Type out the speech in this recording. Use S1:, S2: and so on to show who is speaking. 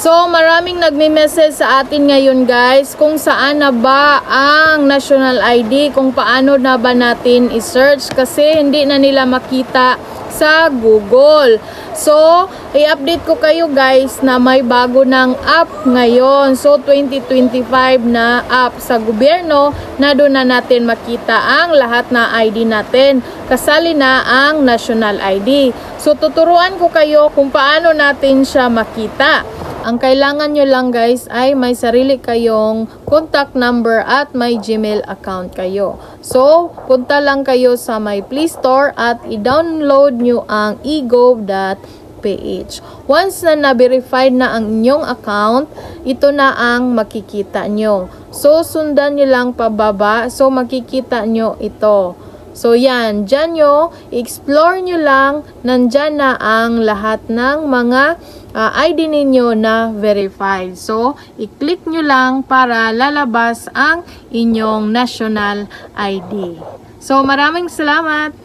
S1: So, maraming nagme-message sa atin ngayon guys kung saan na ba ang national ID, kung paano na ba natin i-search kasi hindi na nila makita sa Google. So, i-update ko kayo guys na may bago ng app ngayon. So, 2025 na app sa gobyerno na doon na natin makita ang lahat na ID natin. Kasali na ang national ID. So, tuturuan ko kayo kung paano natin siya makita. Ang kailangan nyo lang guys ay may sarili kayong contact number at may Gmail account kayo. So, punta lang kayo sa my Play Store at i-download nyo ang egov.ph. Once na na-verified na ang inyong account, ito na ang makikita nyo. So, sundan nyo lang pababa. So, makikita nyo ito. So, yan. Diyan nyo, explore nyo lang. Nandyan na ang lahat ng mga ID ninyo na verified. So, i-click nyo lang para lalabas ang inyong national ID. So, maraming salamat!